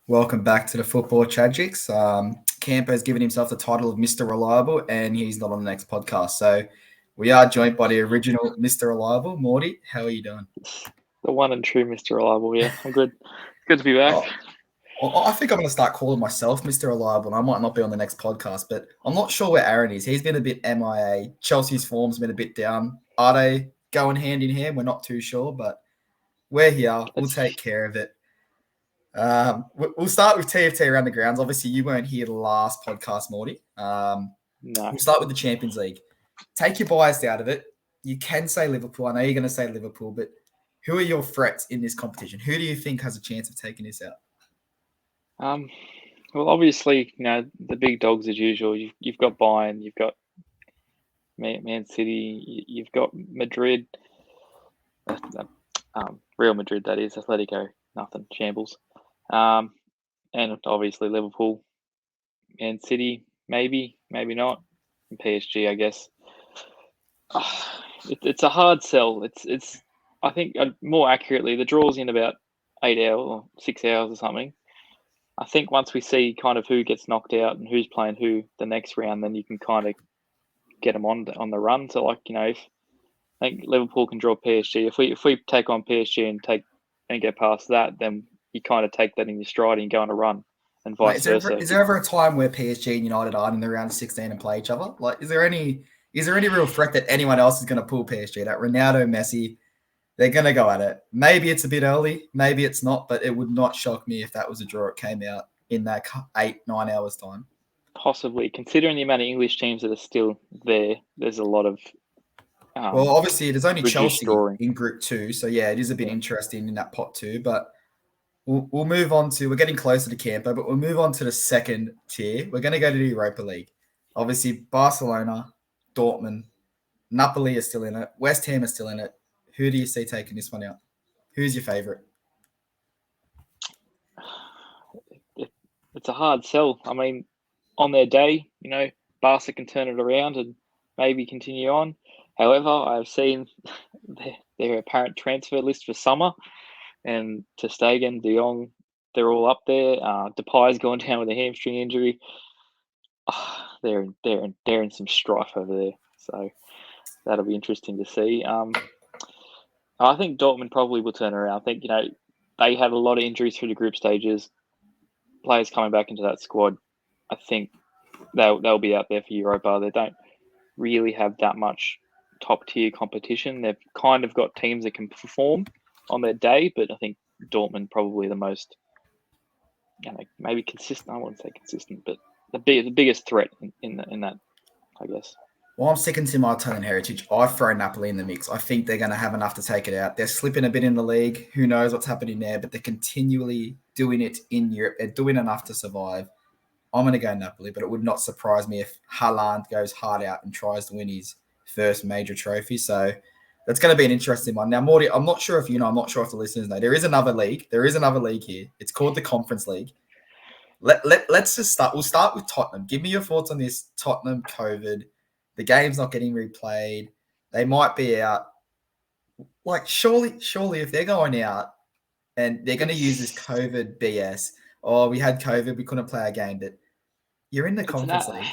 Welcome back to the Football Tragics. Campo's given himself the title of Mr. Reliable, and he's not on the next podcast. So we are joined by the original Mr. Reliable, Morty. How are you doing? The one and true Mr. Reliable. Yeah, I'm good. Good to be back. I think I'm going to start calling myself Mr. Reliable, and I might not be on the next podcast, but I'm not sure where Aaron is. He's been a bit MIA. Chelsea's form's been a bit down. Are they going hand in hand? We're not too sure, but we're here. We'll take care of it. We'll start with TFT around the grounds. Obviously, you weren't here the last podcast, Morty. No. We'll start with the Champions League. Take your bias out of it. You can say Liverpool. I know you're going to say Liverpool, but who are your threats in this competition? Who do you think has a chance of taking this out? Well, obviously, the big dogs as usual. You've got Bayern, you've got Man City, you've got Madrid, Real Madrid. That is Atletico. Nothing, shambles. And obviously Liverpool, Man City, maybe not, and PSG, I guess. It's a hard sell. It's I think more accurately, the draw's in about 8 hours or 6 hours or something. I think once we see kind of who gets knocked out and who's playing who the next round, then you can kind of get them on the run. So, if I think Liverpool can draw PSG, if we take on PSG and get past that, then you kind of take that in your stride and go on a run, and vice versa. Is there ever a time where PSG and United are in the round of 16 and play each other? Like, is there any real threat that anyone else is going to pull PSG? That Ronaldo, Messi, they're going to go at it. Maybe it's a bit early, maybe it's not, but it would not shock me if that was a draw. It came out in that 8-9 hours time. Possibly, considering the amount of English teams that are still there, there's a lot of. Well, obviously, there's only Chelsea drawing in Group 2, so yeah, it is a bit interesting in that pot too. But we'll move on to. We're getting closer to Campo, but we'll move on to the second tier. We're going to go to the Europa League. Obviously, Barcelona, Dortmund, Napoli are still in it. West Ham are still in it. Who do you see taking this one out? Who's your favourite? It's a hard sell. I mean, on their day, Barca can turn it around and maybe continue on. However, I've seen their apparent transfer list for summer, and Ter Stegen, De Jong, they're all up there. Depay's gone down with a hamstring injury. They're in some strife over there, so that'll be interesting to see. I think Dortmund probably will turn around. I think they had a lot of injuries through the group stages. Players coming back into that squad, I think they'll be out there for Europa. They don't really have that much top tier competition. They've kind of got teams that can perform on their day, but I think Dortmund probably the most, maybe consistent. I wouldn't say consistent, but the biggest threat in that, I guess. Well, I'm sticking to my Italian heritage. I throw Napoli in the mix. I think they're going to have enough to take it out. They're slipping a bit in the league. Who knows what's happening there, but they're continually doing it in Europe. They're doing enough to survive. I'm going to go Napoli, but it would not surprise me if Haaland goes hard out and tries to win his first major trophy. So that's going to be an interesting one. Now, Morty, I'm not sure if you know, I'm not sure if the listeners know. There is another league. There is another league here. It's called the Conference League. Let's just start. We'll start with Tottenham. Give me your thoughts on this Tottenham COVID. The game's not getting replayed. They might be out. Like, surely, if they're going out and they're going to use this COVID BS, we had COVID, we couldn't play a game, but you're in the Conference League.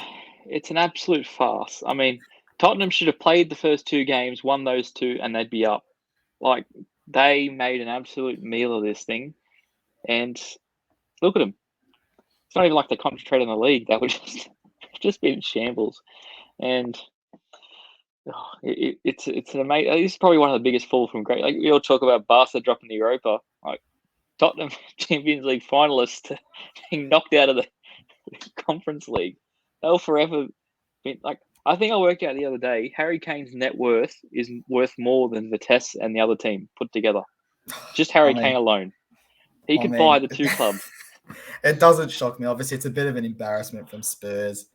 It's an absolute farce. I mean, Tottenham should have played the first two games, won those two, and they'd be up. Like, they made an absolute meal of this thing. And look at them. It's not even like they concentrated on the league. They were just been in shambles. And it's an amazing. This is probably one of the biggest fall from great. Like, we all talk about Barca dropping the Europa. Like, Tottenham Champions League finalists being knocked out of the Conference League. They'll forever be like. I think I worked out the other day. Harry Kane's net worth is worth more than Vitesse and the other team put together. Just Harry Kane alone. He could buy the two clubs. It doesn't shock me. Obviously, it's a bit of an embarrassment from Spurs.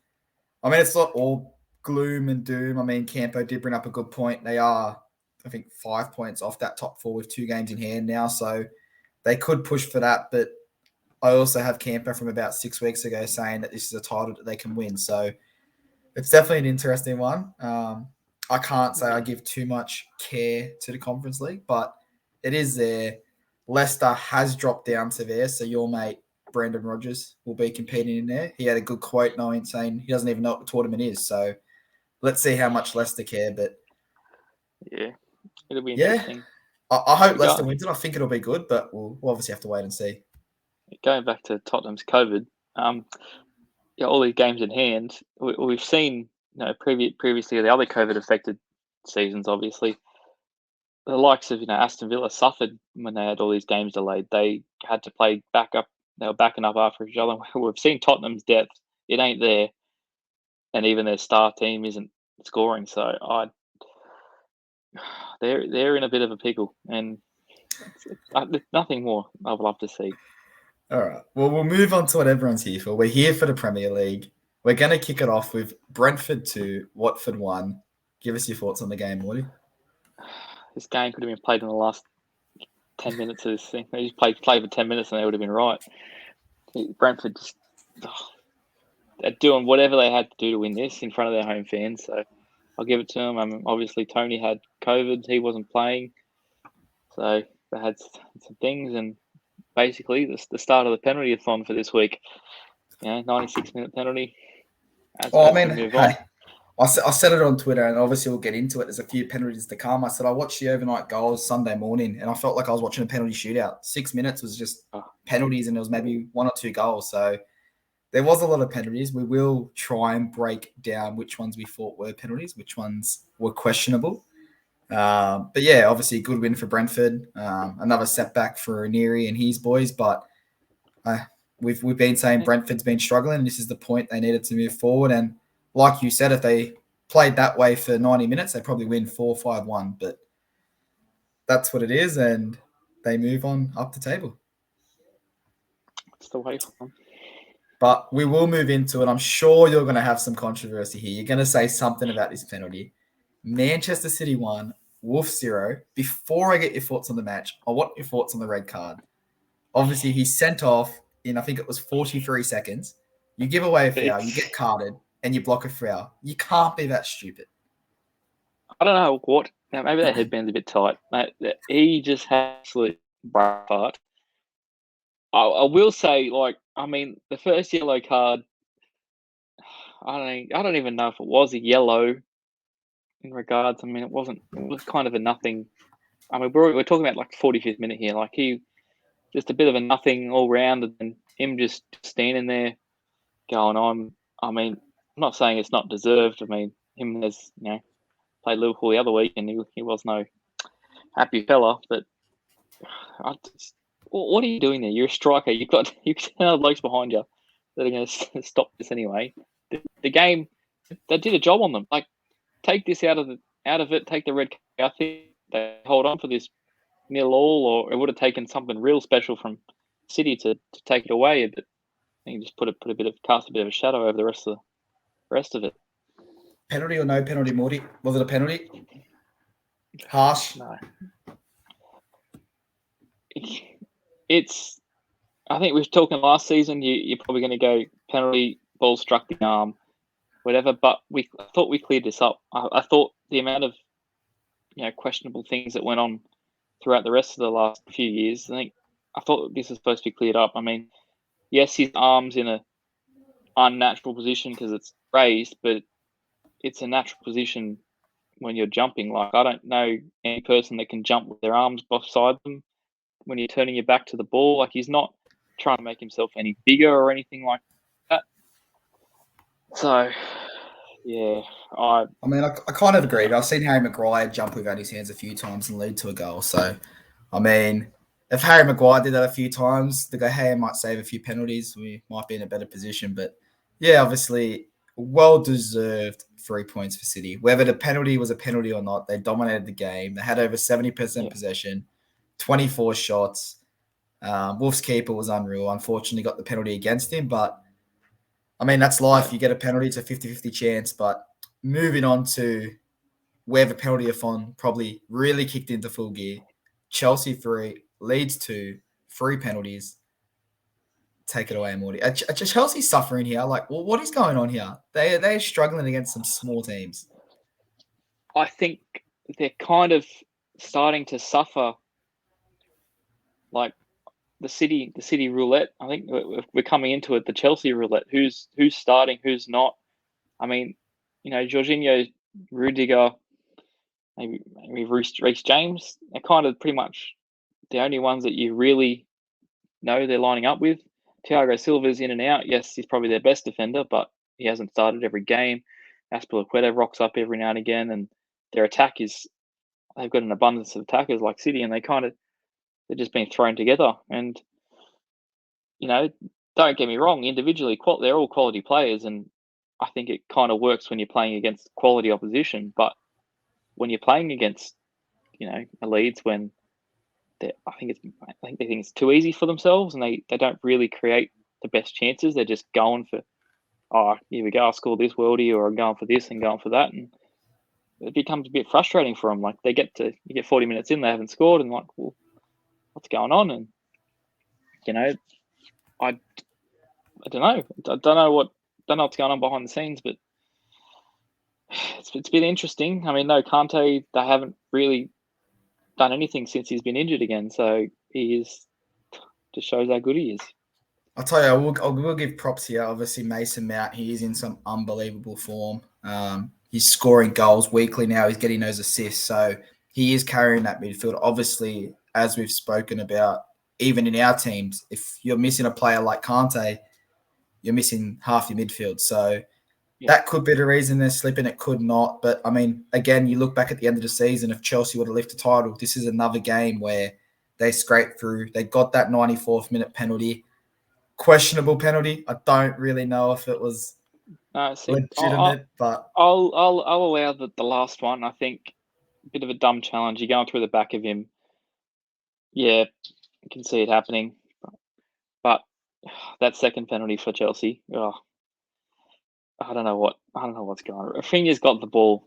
I mean, it's not all gloom and doom. I mean, Campo did bring up a good point. They are, I think, 5 points off that top four with 2 games in hand now. So they could push for that. But I also have Campo from about 6 weeks ago saying that this is a title that they can win. So it's definitely an interesting one. I can't say I give too much care to the Conference League, but it is there. Leicester has dropped down to there. So your mate Brandon Rodgers will be competing in there. He had a good quote saying he doesn't even know what the tournament is. So let's see how much Leicester care. But yeah, it'll be interesting. I hope Leicester wins it. I think it'll be good, but we'll obviously have to wait and see. Going back to Tottenham's COVID, all these games in hand, we've seen, previously the other COVID-affected seasons, obviously, the likes of, Aston Villa suffered when they had all these games delayed. They had to play backup. They were backing up after each other. We've seen Tottenham's depth; it ain't there, and even their star team isn't scoring. So they're in a bit of a pickle, and nothing more I would love to see. All right. Well, we'll move on to what everyone's here for. We're here for the Premier League. We're going to kick it off with Brentford 2, Watford 1. Give us your thoughts on the game, Morty. This game could have been played in the last 10 minutes of this thing. They just played for 10 minutes and they would have been right. Brentford just they're doing whatever they had to do to win this in front of their home fans. So I'll give it to them. Obviously, Tony had COVID. He wasn't playing. So they had some things. And basically, the start of the penalty-a-thon for this week. 96-minute penalty. I said it on Twitter, and obviously we'll get into it. There's a few penalties to come. I said I watched the overnight goals Sunday morning, and I felt like I was watching a penalty shootout. 6 minutes was just penalties, and there was maybe 1 or 2 goals. So there was a lot of penalties. We will try and break down which ones we thought were penalties, which ones were questionable. But yeah, obviously a good win for Brentford. Another setback for Ranieri and his boys, but we've been saying Brentford's been struggling, and this is the point they needed to move forward. And like you said, if they played that way for 90 minutes, they probably win 4-5-1. But that's what it is, and they move on up the table. It's the way for them. But we will move into it. I'm sure you're going to have some controversy here. You're going to say something about this penalty. Manchester City 1, Wolves 0. Before I get your thoughts on the match, I want your thoughts on the red card. Obviously, he's sent off in, I think it was 43 seconds. You give away a foul, you get carded, and you block a foul. You can't be that stupid. I don't know what. Now, maybe that headband's a bit tight. He just had absolute brain fart. I will say, the first yellow card, I don't even know if it was a yellow in regards. It was kind of a nothing. We're talking about 45th minute here. He just a bit of a nothing all round, and him just standing there going on. I'm not saying it's not deserved. Him as played Liverpool the other week, and he was no happy fella. But what are you doing there? You're a striker. You've got 10 blokes behind you that are going to stop this anyway. The game, they did a job on them. Take this out of it. Take the red card. I think they hold on for this 0-0, or it would have taken something real special from City to take it away. But I think just cast a bit of a shadow over the rest of it. Penalty or no penalty, Morty? Was it a penalty? Harsh? No. I think we were talking last season, you're probably going to go penalty, ball struck the arm, whatever, but I thought we cleared this up. I thought the amount of questionable things that went on throughout the rest of the last few years, I thought this was supposed to be cleared up. Yes, his arm's in an unnatural position because it's raised, but it's a natural position when you're jumping. I don't know any person that can jump with their arms beside them when you're turning your back to the ball. He's not trying to make himself any bigger or anything like that. So, yeah. I kind of agree. I've seen Harry Maguire jump without his hands a few times and lead to a goal. So, if Harry Maguire did that a few times, the guy might save a few penalties. We might be in a better position. But, yeah, obviously, well-deserved 3 points for City. Whether the penalty was a penalty or not, they dominated the game. They had over 70% possession, 24 shots. Wolves' keeper was unreal. Unfortunately, got the penalty against him. But, that's life. You get a penalty, it's a 50-50 chance. But moving on to where the penalty-a-thon probably really kicked into full gear. Chelsea 3, Leeds 2, 3 penalties. Take it away, Morty. Are Chelsea suffering here? What is going on here? They're struggling against some small teams. I think they're kind of starting to suffer. the City roulette. I think we're coming into it. The Chelsea roulette. Who's starting? Who's not? I mean, Jorginho, Rudiger, maybe Reece James. They're kind of pretty much the only ones that you really know they're lining up with. Thiago Silva's in and out. Yes, he's probably their best defender, but he hasn't started every game. Azpilicueta rocks up every now and again, and their attack they've got an abundance of attackers like City, and they're just being thrown together. And, don't get me wrong, individually, they're all quality players, and I think it kind of works when you're playing against quality opposition. But when you're playing against, elites, when I think they think it's too easy for themselves, and they don't really create the best chances. They're just going for, here we go, I'll score this worldie, or I'm going for this and going for that, and it becomes a bit frustrating for them. Like you get 40 minutes in, they haven't scored, and like, well, what's going on? And I don't know. I don't know what's going on behind the scenes, but it's been interesting. I mean, no, Kante, they haven't really done anything since he's been injured again. So just shows how good he is. I'll tell you, I will give props here. Obviously, Mason Mount, he is in some unbelievable form. He's scoring goals weekly now. He's getting those assists. So he is carrying that midfield. Obviously, as we've spoken about, even in our teams, if you're missing a player like Kante, you're missing half your midfield. So that could be the reason they're slipping. It could not. But, I mean, again, you look back at the end of the season, if Chelsea would have lifted the title, this is another game where they scraped through. They got that 94th minute penalty. Questionable penalty. I don't really know if it was legitimate, but I'll allow the last one. I think a bit of a dumb challenge. You're going through the back of him. Yeah, you can see it happening. But that second penalty for Chelsea, I don't know what's going on. Rafinha's got the ball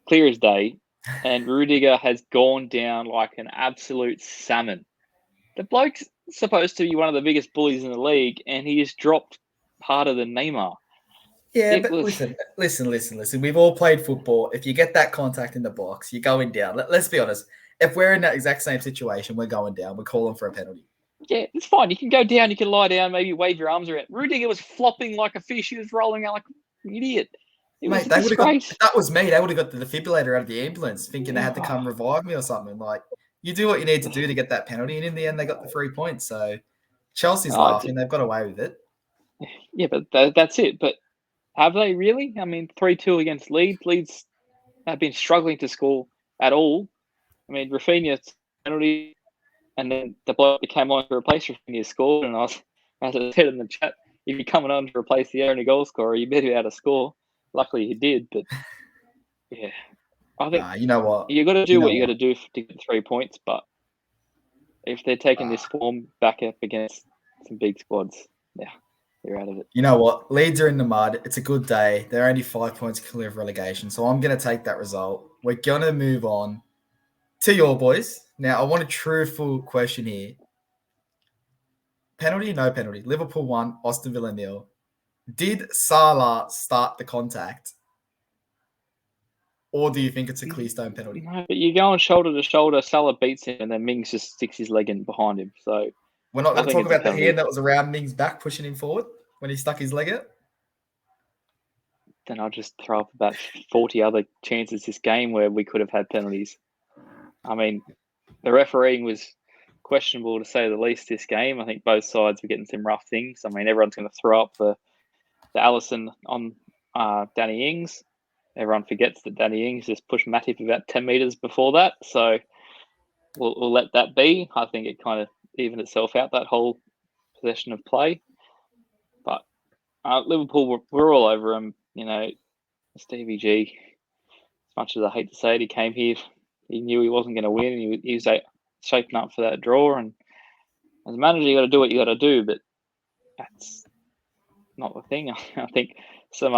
clear as day, and Rudiger has gone down like an absolute salmon. The bloke's supposed to be one of the biggest bullies in the league, and he has dropped harder than Neymar. Yeah, but listen. We've all played football. If you get that contact in the box, you're going down. Let's be honest. If we're in that exact same situation, we're going down. We're calling for a penalty. Yeah, it's fine. You can go down. You can lie down. Maybe wave your arms around. Rudiger was flopping like a fish. He was rolling out like an idiot. Mate, they would have got. If that was me, they would have got the defibrillator out of the ambulance, thinking they had to come revive me or something. Like, you do what you need to do to get that penalty, and in the end, they got the 3 points. So Chelsea's laughing. They've got away with it. Yeah, but that's it. But have they really? I mean, 3-2 against Leeds. Leeds have been struggling to score at all. I mean, Rafinha's penalty, and then the bloke that came on to replace Rafinha scored. And as I said in the chat, if you're coming on to replace the only goal scorer, you better be able to score. Luckily, he did. But yeah, I think you know what, you got to do what you got to do to get 3 points. But if they're taking this form back up against some big squads, they're out of it. You know what? Leeds are in the mud. It's a good day. They're only 5 points clear of relegation. So I'm going to take that result. We're going to move on to your boys. Now, I want a truthful question here. Penalty, no penalty. Liverpool 1, Aston Villa 0. Did Salah start the contact? Or do you think it's a clear stone penalty? No, but you're going shoulder to shoulder. Salah beats him, and then Mings just sticks his leg in behind him. So we're not going to talk about the hand that was around Mings' back, pushing him forward when he stuck his leg out? Then I'll just throw up about 40 other chances this game where we could have had penalties. I mean, the refereeing was questionable to say the least this game. I think both sides were getting some rough things. I mean, everyone's going to throw up the Alisson on Danny Ings. Everyone forgets that Danny Ings just pushed Matip about 10 metres before that. So we'll let that be. I think it kind of evened itself out, that whole possession of play. But Liverpool, we're all over him. Stevie G, as much as I hate to say it, he came here. He knew he wasn't going to win. He was shaping up for that draw. And as a manager, you got to do what you got to do. But that's not the thing. I think some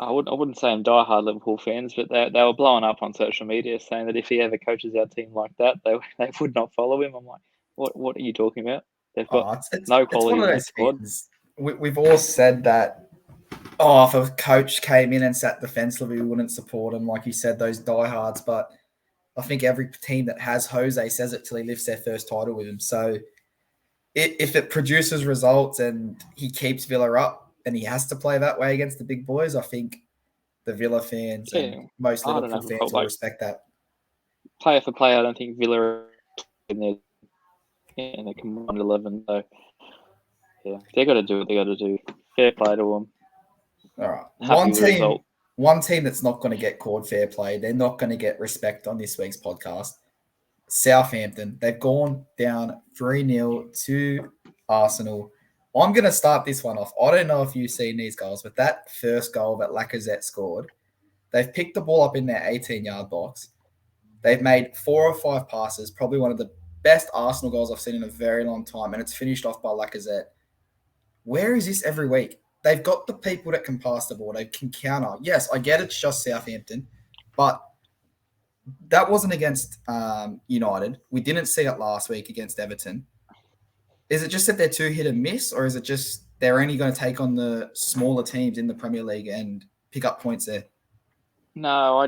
I wouldn't say I'm diehard Liverpool fans, but they were blowing up on social media saying that if he ever coaches our team like that, they would not follow him. I'm like, what are you talking about? They've got no quality in their squad. We've all said that. If a coach came in and sat defensively, we wouldn't support him. Like you said, those diehards. But I think every team that has Jose says it till he lifts their first title with him. So if it produces results and he keeps Villa up and he has to play that way against the big boys, I think the Villa fans and most I don't Liverpool know. fans will respect that. Player for player, I don't think Villa are in their combined 11. So, yeah, they got to do what they got to do. Fair play to them. All right. Happy One team that's not going to get called fair play, they're not going to get respect on this week's podcast. Southampton. They've gone down 3-0 to Arsenal. I'm going to start this one off. I don't know if you've seen these goals, but that first goal that Lacazette scored, they've picked the ball up in their 18-yard box. They've made 4 or 5 passes, probably one of the best Arsenal goals I've seen in a very long time, and it's finished off by Lacazette. Where is this every week? They've got the people that can pass the ball. They can counter. Yes, I get it's just Southampton, but that wasn't against United. We didn't see it last week against Everton. Is it just that they're too hit and miss, or is it just they're only going to take on the smaller teams in the Premier League and pick up points there? No,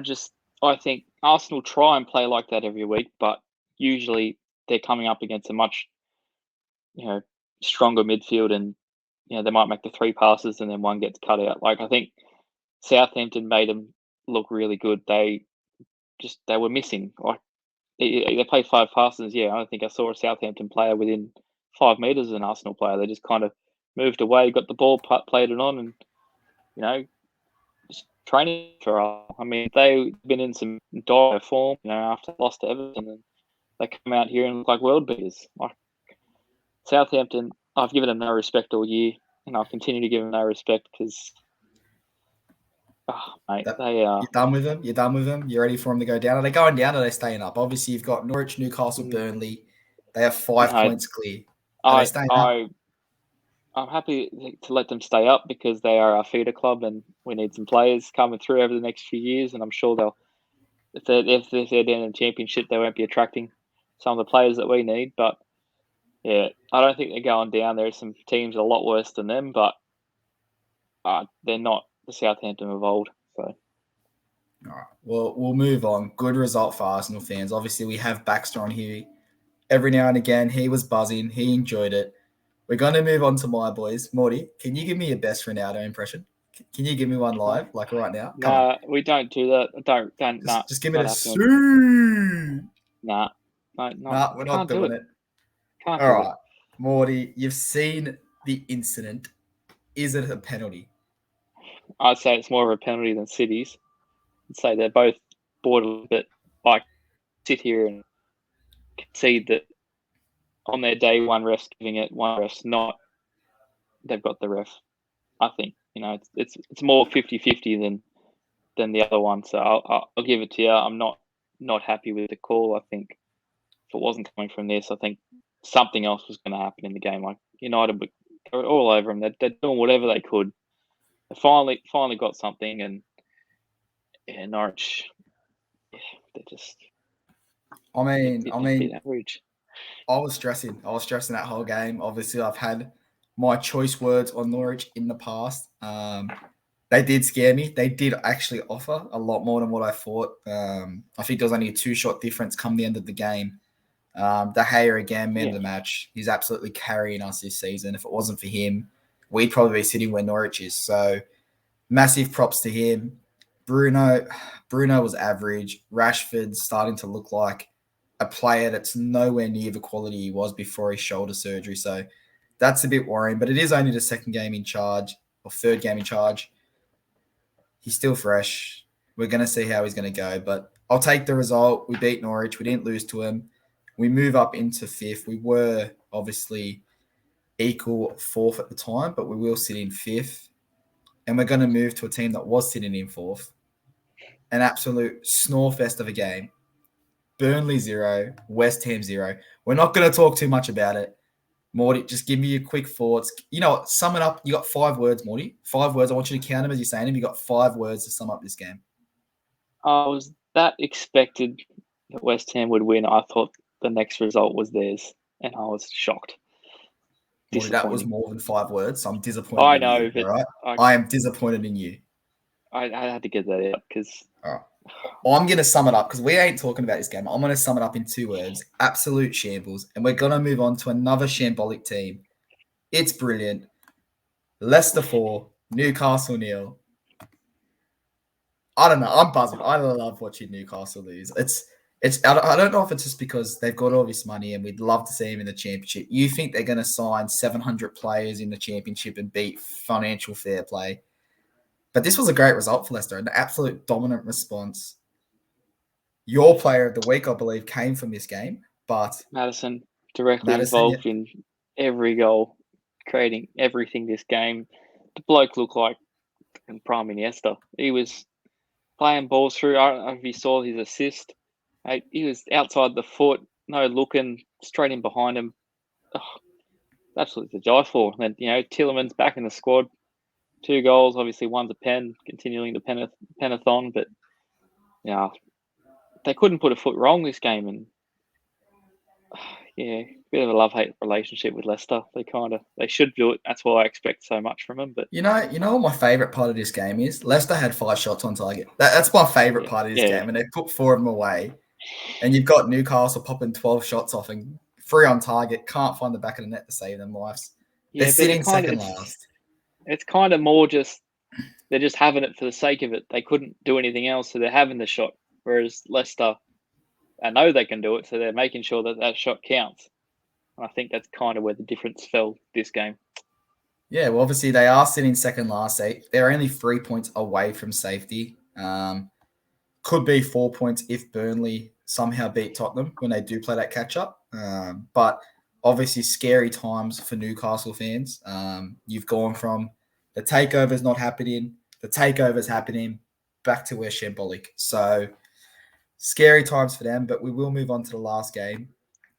I think Arsenal try and play like that every week, but usually they're coming up against a much, stronger midfield, and they might make the 3 passes and then one gets cut out. Like, I think Southampton made them look really good. They were missing. Like, they played 5 passes. Yeah, I don't think I saw a Southampton player within 5 meters of an Arsenal player. They just kind of moved away, got the ball, played it on, and just training for. I mean, they've been in some dire form, after they lost to Everton, and they come out here and look like world beaters. Like, Southampton, I've given them no respect all year, and I'll continue to give them no respect because, mate, they are. You're done with them? You're done with them? You're ready for them to go down? Are they going down or are they staying up? Obviously, you've got Norwich, Newcastle, Burnley. They have 5 points clear. Are they staying up? I'm happy to let them stay up because they are our feeder club, and we need some players coming through over the next few years. And I'm sure if they're down in the Championship, they won't be attracting some of the players that we need. But yeah, I don't think they're going down. There are some teams a lot worse than them, but they're not the Southampton of old. So, all right. Well, we'll move on. Good result for Arsenal fans. Obviously, we have Baxter on here. Every now and again, he was buzzing. He enjoyed it. We're going to move on to my boys. Morty, can you give me your best Ronaldo impression? Can you give me one live, like right now? No, we don't do that. Don't. Just give me a Nah, we're not doing it. Can't All do right, it. Morty, you've seen the incident. Is it a penalty? I'd say it's more of a penalty than City's. I'd say they're both borderline, but like sit here and concede that on their day, one ref's giving it, one ref's not. They've got the ref. I think it's more 50-50 than the other one. So I'll give it to you. I'm not happy with the call. I think if it wasn't coming from this, I think something else was going to happen in the game. Like United were all over them. They're doing whatever they could. They finally got something, and Norwich, they're just. I mean, average. I was stressing that whole game. Obviously, I've had my choice words on Norwich in the past. They did scare me. They did actually offer a lot more than what I thought. I think there was only a 2-shot difference come the end of the game. De Gea again, man of the match. He's absolutely carrying us this season. If it wasn't for him, we'd probably be sitting where Norwich is. So massive props to him. Bruno was average. Rashford's starting to look like a player that's nowhere near the quality he was before his shoulder surgery. So that's a bit worrying, but it is only the second game in charge or third game in charge. He's still fresh. We're going to see how he's going to go, but I'll take the result. We beat Norwich. We didn't lose to him. We move up into 5th. We were obviously equal 4th at the time, but we will sit in 5th. And we're going to move to a team that was sitting in 4th. An absolute snorefest of a game. Burnley 0, West Ham 0. We're not going to talk too much about it. Morty, just give me your quick thoughts. Sum it up. You got 5 words, Morty. 5 words. I want you to count them as you're saying them. You got 5 words to sum up this game. I was that expected that West Ham would win. I thought the next result was theirs, and I was shocked. Morty, that was more than 5 words, so I'm disappointed in you. But all right? I am disappointed in you. I had to get that out because I'm going to sum it up because we ain't talking about this game. I'm going to sum it up in 2 words. Absolute shambles. And we're going to move on to another shambolic team. It's brilliant. Leicester 4, Newcastle 0. I don't know. I'm buzzing. I love watching Newcastle lose. I don't know if it's just because they've got all this money and we'd love to see them in the championship. You think they're going to sign 700 players in the championship and beat financial fair play. But this was a great result for Leicester, an absolute dominant response. Your player of the week, I believe, came from this game, but Maddison directly involved in every goal, creating everything this game. The bloke looked like prime Iniesta. He was playing balls through. I don't know if you saw his assist. He was outside the foot, no looking, straight in behind him. Oh, absolutely to die for. And then, Tillerman's back in the squad. 2 goals, obviously one's a pen, continuing the penathon, but they couldn't put a foot wrong this game, and bit of a love-hate relationship with Leicester. They should do it. That's why I expect so much from them. But you know what my favourite part of this game is? Leicester had 5 shots on target. That's my favourite part of this game, and they put 4 of them away. And you've got Newcastle popping 12 shots off and 3 on target. Can't find the back of the net to save them lives. They're sitting second last. It's kind of more just they're just having it for the sake of it. They couldn't do anything else, so they're having the shot. Whereas Leicester, I know they can do it, so they're making sure that shot counts. And I think that's kind of where the difference fell this game. Yeah, well, obviously they are sitting second last. They're only 3 points away from safety. Could be 4 points if Burnley somehow beat Tottenham when they do play that catch-up. But obviously scary times for Newcastle fans. You've gone from the takeover's not happening, the takeover's happening, back to where Shambolic. So scary times for them, but we will move on to the last game.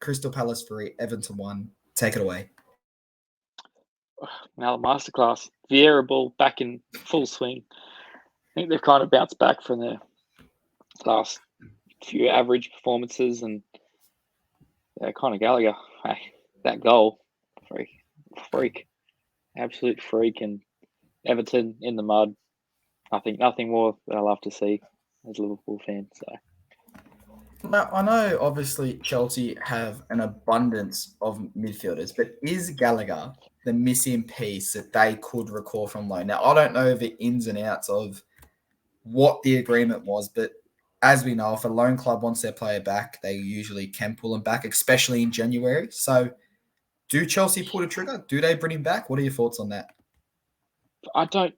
Crystal Palace 3, Everton 1. Take it away. Now, Masterclass. Vieira ball back in full swing. I think they've kind of bounced back from their last few average performances, and kind of Gallagher. Hey, that goal, freak, absolute freak, and Everton in the mud. I think nothing more that I love to see as a Liverpool fan. So. Now, I know obviously Chelsea have an abundance of midfielders, but is Gallagher the missing piece that they could recall from loan? Now, I don't know the ins and outs of what the agreement was, but as we know, if a loan club wants their player back, they usually can pull him back, especially in January. So do Chelsea pull the trigger? Do they bring him back? What are your thoughts on that? I don't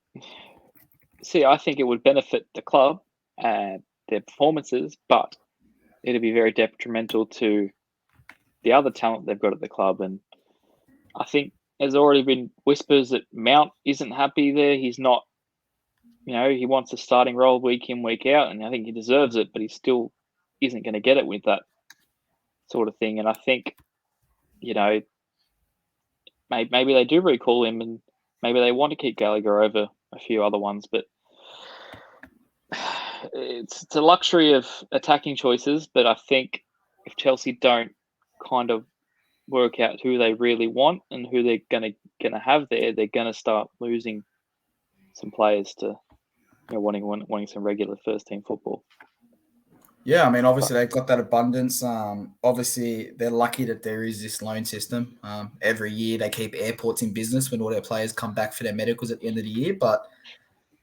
see. I think it would benefit the club and their performances, but it'd be very detrimental to the other talent they've got at the club. And I think there's already been whispers that Mount isn't happy there. He's not, he wants a starting role week in, week out, and I think he deserves it, but he still isn't going to get it with that sort of thing. And I think, maybe they do recall him, and maybe they want to keep Gallagher over a few other ones, but it's a luxury of attacking choices. But I think if Chelsea don't kind of work out who they really want and who they're gonna have there, they're gonna start losing some players to wanting some regular first team football. Yeah, I mean, obviously they've got that abundance. Obviously they're lucky that there is this loan system. Every year they keep airports in business when all their players come back for their medicals at the end of the year. But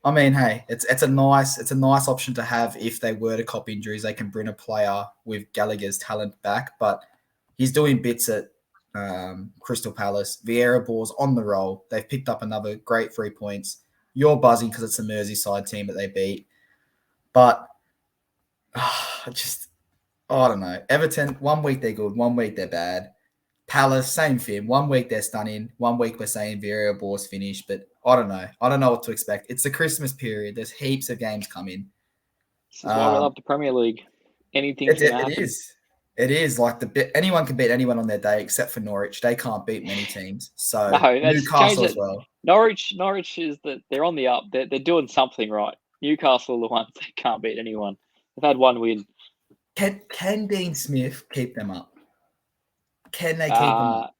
I mean, hey, it's a nice option to have if they were to cop injuries. They can bring a player with Gallagher's talent back, but he's doing bits at Crystal Palace. Vieira ball's on the roll. They've picked up another great 3 points. You're buzzing because it's a Merseyside team that they beat. But I don't know. Everton, 1 week they're good, 1 week they're bad. Palace, same thing. 1 week they're stunning. 1 week we're saying Vieira ball's finished. But I don't know. I don't know what to expect. It's the Christmas period. There's heaps of games coming. This is why we love the Premier League. Anything's going to happen. It is. It is like anyone can beat anyone on their day except for Norwich. They can't beat many teams. So Newcastle as well. Norwich is that they're on the up. They're doing something right. Newcastle are the ones that can't beat anyone. They've had one win. Can Dean Smith keep them up? Can they keep them up?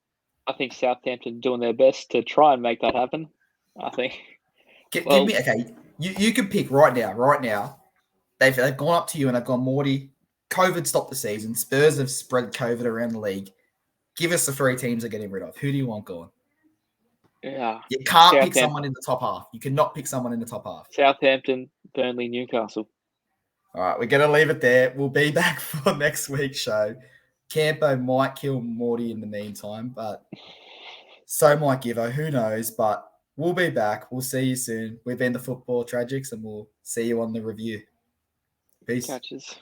I think Southampton doing their best to try and make that happen. I think. Give me okay. You can pick right now. They've gone up to you and they've gone, Morty, COVID stopped the season. Spurs have spread COVID around the league. Give us the 3 teams they're getting rid of. Who do you want going? Yeah. You can't pick Southampton. someone in the top half. You cannot pick someone in the top half. Southampton, Burnley, Newcastle. All right, we're going to leave it there. We'll be back for next week's show. Campo might kill Morty in the meantime, but so might Givo. Who knows? But we'll be back. We'll see you soon. We've been the Football Tragics, and we'll see you on the review. Peace. Catches.